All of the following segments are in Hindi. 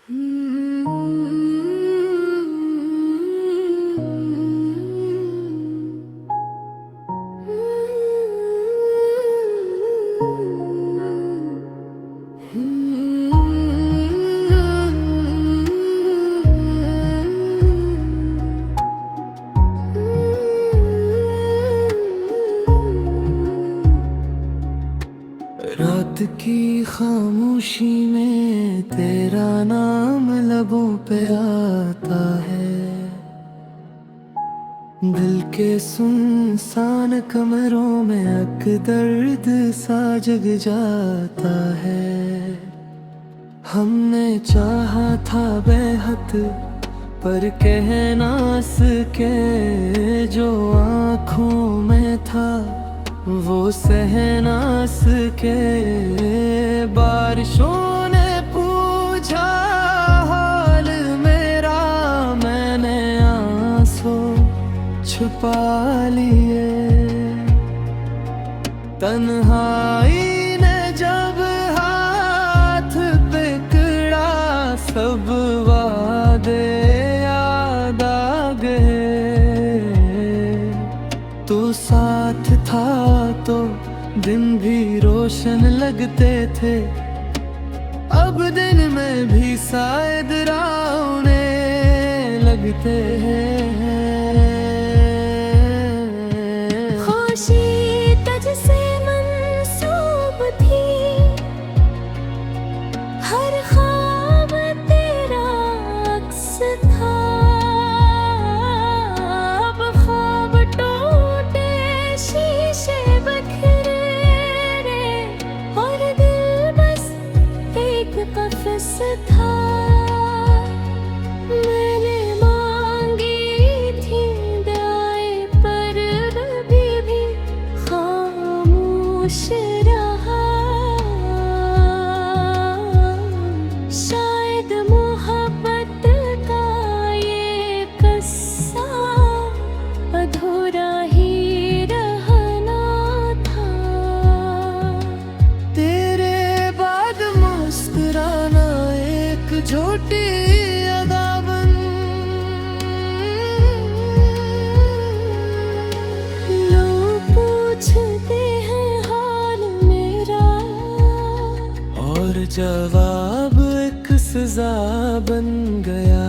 रात की खामोशी में तेरा नाम लबों पे आता है। दिल के सुनसान कमरों में अक दर्द सा जग जाता है। हमने चाहा था बेहद पर कह ना सके, जो आँखों में था वो सह ना सके। बारिशों ने पूछा हाल मेरा, मैंने आंसू छुपा लिए। तन्हाई ने जब हाथ पकड़ा, सब वादे याद आ गए। तू साथ था तो दिन भी रोशन लगते थे, अब दिन में भी शायद रावने लगते हैं। खुशी तुझसे मंसूब थी, हर ख्वाब तेरा अक्स था। अब ख्वाब टूटे शीशे बिखरे रे, और दिल बस एक कफस था। मैंने मांगी थी दुआएं पर अभी भी खामोश रहा। शायद मोहब्बत का ये किस्सा अधूरा ही रहना था। तेरे बाद मुस्कुराना एक झूठी अदा बन, लोग पूछते हैं हाल मेरा, और जवाब एक सजा बन गया।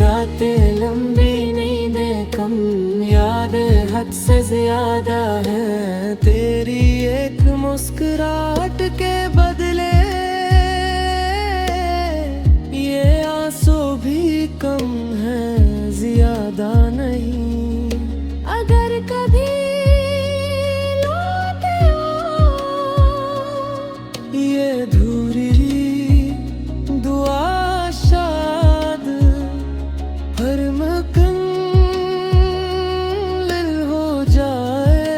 रातें लंबी, नींदें कम, यादें हद से ज्यादा है। तेरी एक मुस्कुराहट के बदले ये आंसू भी कम है, ज्यादा नहीं। अगर कभी लौटे ये अधूरी दुआ शाद हर मुकम्मल हो जाए।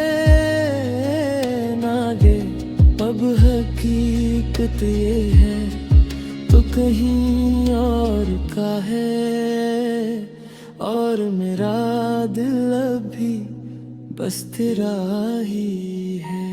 नागे अब हकीकत ये है तो कहीं और का है, और मेरा दिल अभी बस तेरा ही है।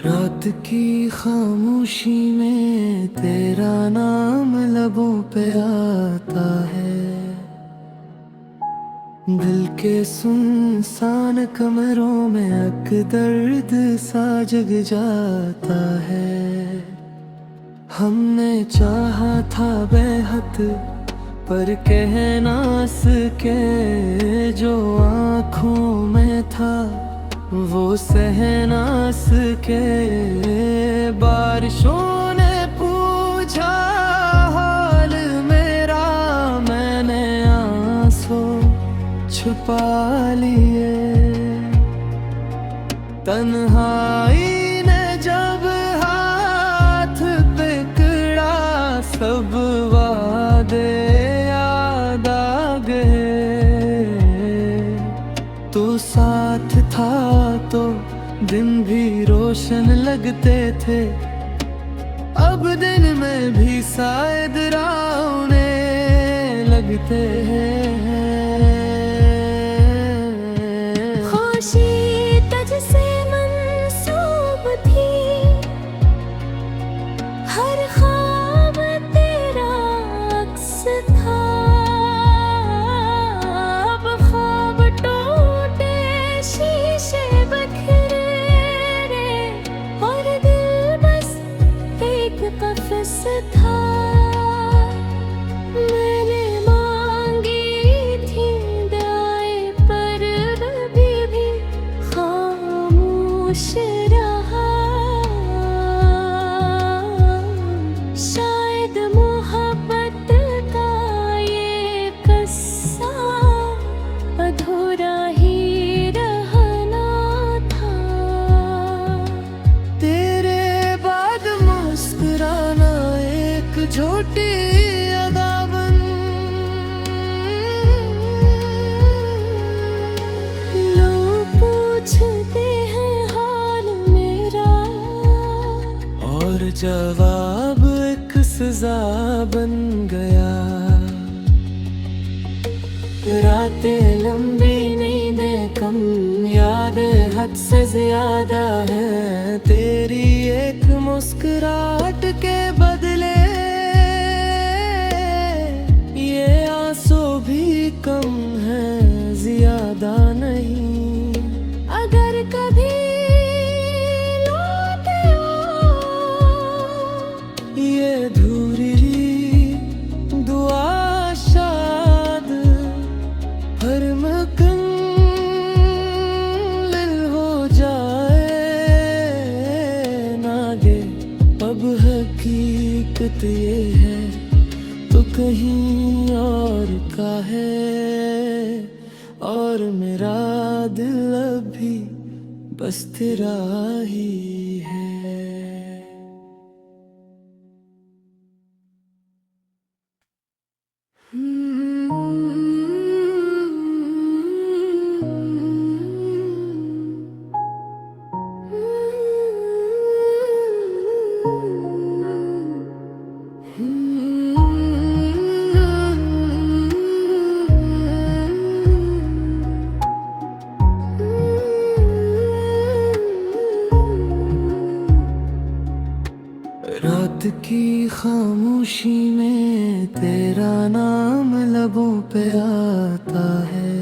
रात की खामोशी में तेरा नाम लबों पे आता है। दिल के सुनसान कमरों में अक दर्द सा जग जाता है। हमने चाहा था बेहद पर कह ना सके, जो आँखों में था वो सह ना सके। बारिशों ने पूछा हाल मेरा, मैंने आंसू छुपा लिए। तन्हाई ने जब हाथ रोशन लगते थे, अब दिन में भी शायद रावने लगते हैं। खुशी तुझसे मंसूब थी, हर ख्वाब तेरा अक्स था। अब ख्वाब टूटे, शीशे बिखरे और दिल बस एक कफस था। मैंने मांगी थी दुआएं पर अभी भी खामोश रहा। शायद मोहब्बत का ये किस्सा अधूरा ही रहना था। तेरे बाद मुस्कुराना एक झूठी अदा बन, लोग पूछते हैं हाल मेरा, और जवाब एक सजा बन गया। रातें लंबी, नींदें कम, यादें हद से ज्यादा है। तेरी एक मुस्कुराहट के बदले ये आंसू भी कम है, ज्यादा नहीं। अगर कभी लौटे ये अधूरी दुआ शाद हर मुकम्मल हो जाए। नागे अब हकीकत ये है तो कहीं और का है, और मेरा दिल अभी बस तेरा ही है। रात की खामोशी में तेरा नाम लबों पे आता है।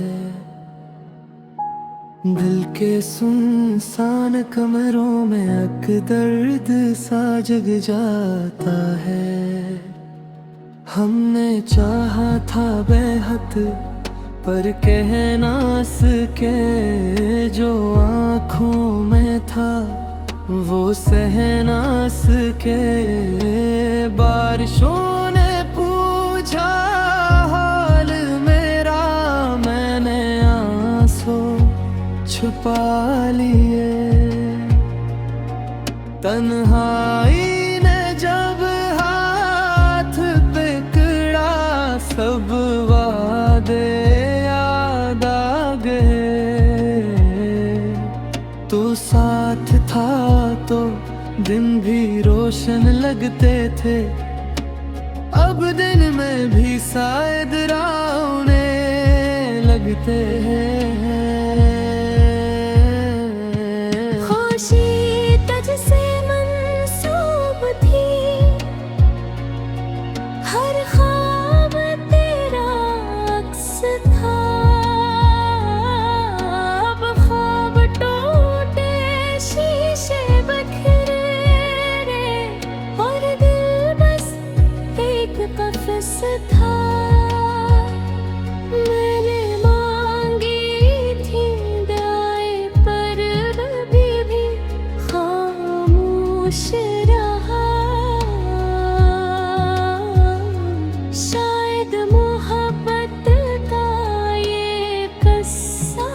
दिल के सुनसान कमरों में अक दर्द सा जग जाता है। हमने चाहा था बेहद पर कह ना सके, जो आँखों में था वो सह ना सके। बारिशों ने पूछा हाल मेरा, मैंने आंसू छुपा लिए। तन्हाई ने जब हाथ पकड़ा, सब वादे याद आ गए। तो साथ था तो दिन भी रोशन लगते थे, अब दिन में भी शायद रावने लगते हैं। खुशी तुझसे मंसूब थी, हर ख्वाब तेरा अक्स था। अब ख्वाब टूटे, शीशे बिखरे और दिल बस एक कफस था। मैंने मांगी थी दुआएं पर अभी भी खामोश रहा। शायद मोहब्बत का ये किस्सा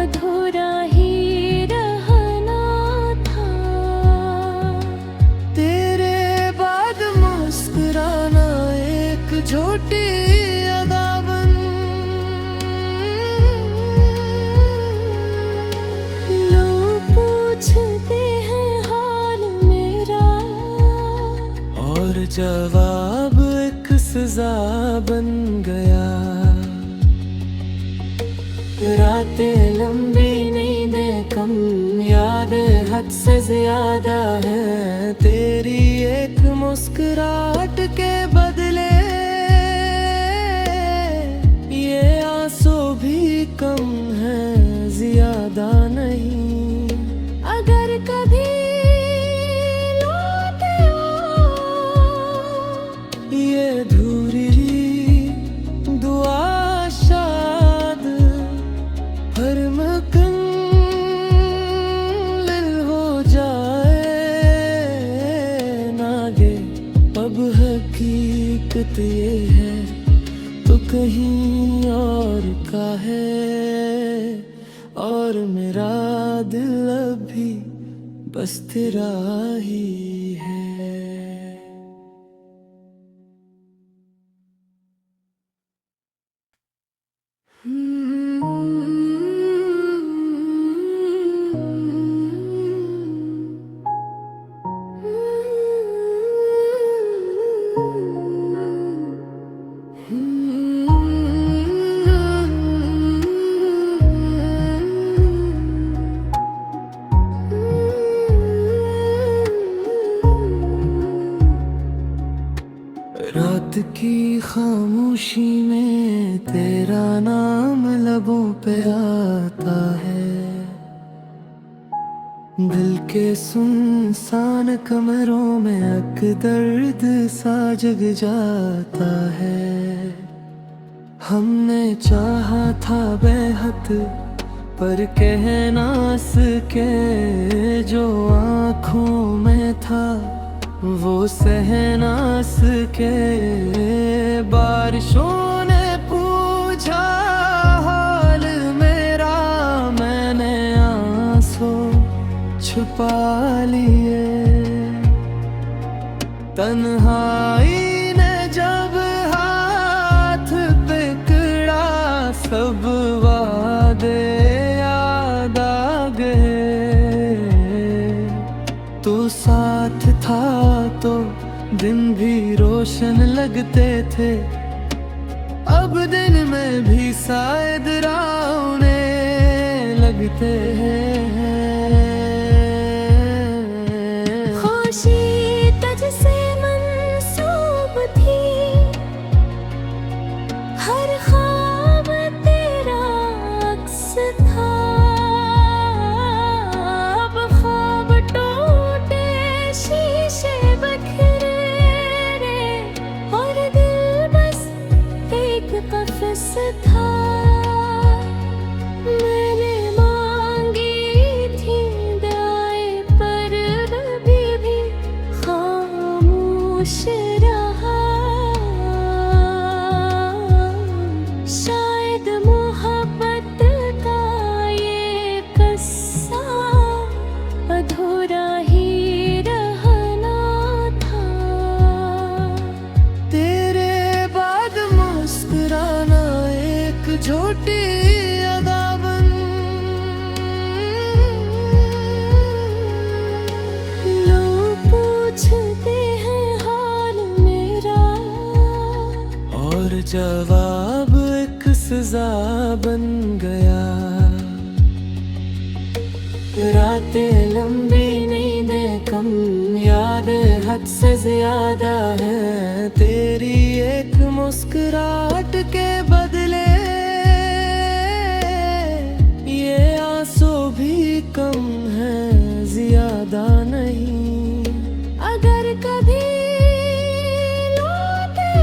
अधूरा ही रहना था। तेरे बाद मुस्कुराना एक झूठी अदा बन, लोग पूछते जवाब एक सजा बन गया। रातें लंबी नींदें कम, यादें हद से ज्यादा है। तेरी एक मुस्कुराहट के बदले ये आंसू भी कम है, ज्यादा नहीं। अगर कभी लौटे ये अधूरी दुआ शाद हर मुकम्मल हो जाए। नागे अब हकीकत ये है तो कहीं और का है, और मेरा दिल अभी बस तेरा ही है। रात की खामोशी में तेरा नाम लबों पे आता है। दिल के सुनसान कमरों में अक दर्द सा जग जाता है। हमने चाहा था बेहद पर कह ना सके, जो आँखों में था वो सह ना सके। बारिशों ने पूछा हाल मेरा, मैंने आंसू छुपा लिए। तन्हाई ने जब हाथ पकड़ा, सब वादे याद आ गए। तू साथ था तो दिन भी रोशन लगते थे, अब दिन में भी शायद रावने लगते हैं। खाशी तुझसे मंसूब थी, हर ख्वाब तेरा अक्स था। अब ख्वाब टूटे शीशे बिखरे रे, और दिल बस एक कफस था। मैंने मांगी थी दुआएं पर अभी भी खामोश रहा। शायद मोहब्बत का ये किस्सा अधूरा ही रहना था। तेरे बाद मुस्कुराना एक झूठी अदा बन। लोग पूछते हैं हाल मेरा, और जवाब एक सजा बन गया। रातें लंबी नींदें कम, यादें हद से ज्यादा है। तेरी एक मुस्कुराहट के बदले ये आंसू भी कम है, ज्यादा नहीं। अगर कभी लौटे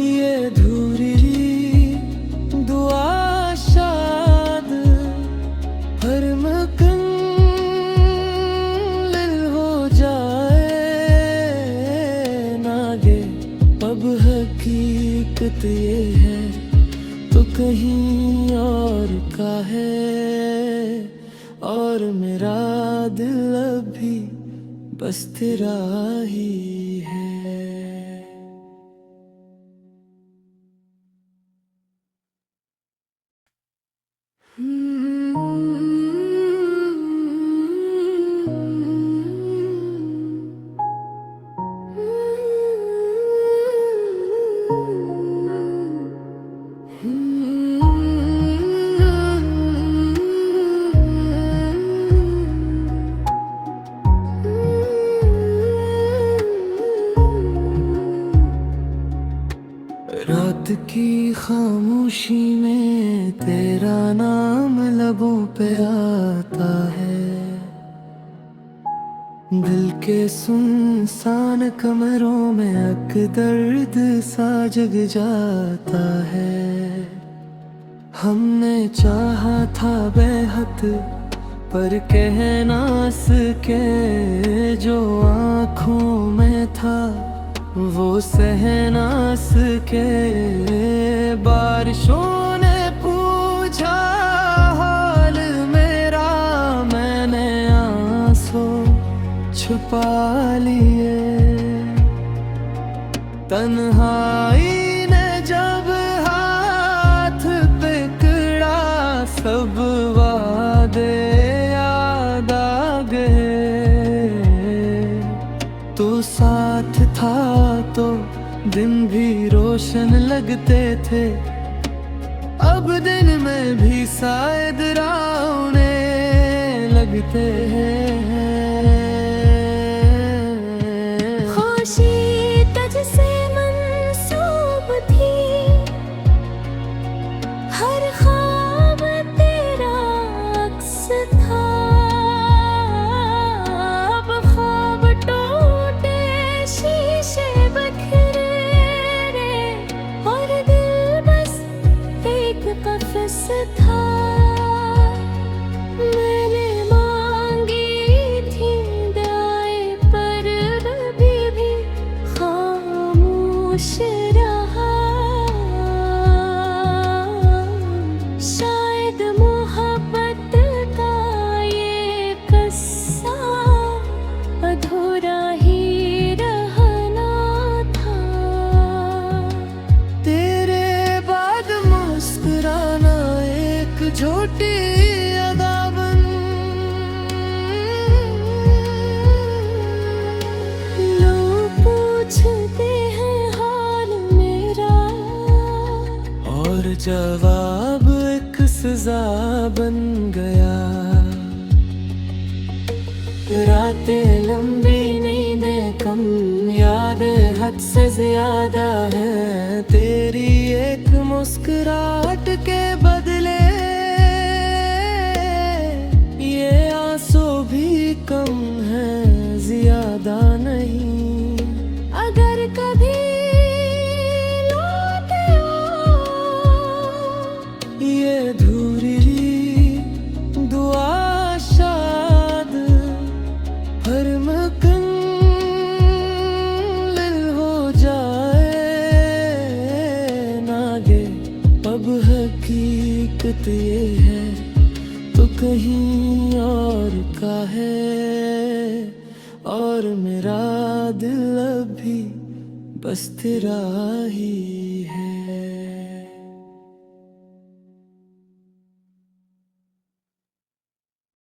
ये अधूरी दुआ शाद हर मुकम्मल हो जाए। नागे अब हकीकत ये है तो कहीं और का है, और मेरा दिल अभी बस तेरा ही है। खामोशी में तेरा नाम लबों पे आता है, दिल के सुनसान कमरों में अक दर्द सा जग जाता है। हमने चाहा था बेहद पर कह ना सके, जो आँखों में था वो सह ना सके। बारिशों ने पूछा हाल मेरा, मैंने आंसू छुपा लिए। तन्हाई ने जब हाथ पकड़ा, सब वादे याद आ गए। तो साथ था तो दिन भी रोशन लगते थे, अब दिन में भी शायद रावने लगते हैं। खुशी तुझसे मंसूब थी, हर ख्वाब तेरा अक्स था। अब ख्वाब टूटे, शीशे बिखरे और दिल बस एक कफस था। मैंने मांगी थी दुआएं पर अभी भी खामोश रहा। शायद मोहब्बत का ये किस्सा अधूरा ही रहना था। तेरे बाद मुस्कुराना एक झूठी अदा बन, लोग पूछते हैं हाल मेरा, और जवाब एक सजा बन गया। रातें लंबी, नींदें कम, यादें हद से ज्यादा है। तेरी एक मुस्कुराहट के बदले ये आंसू भी कम है, ज्यादा नहीं। अगर कभी लौटे ये अधूरी दुआ शाद हर मुकम्मल हो जाए। नागे अब हकीकत ये है तो कहीं और का है, और मेरा दिल अभी बस तेरा ही है।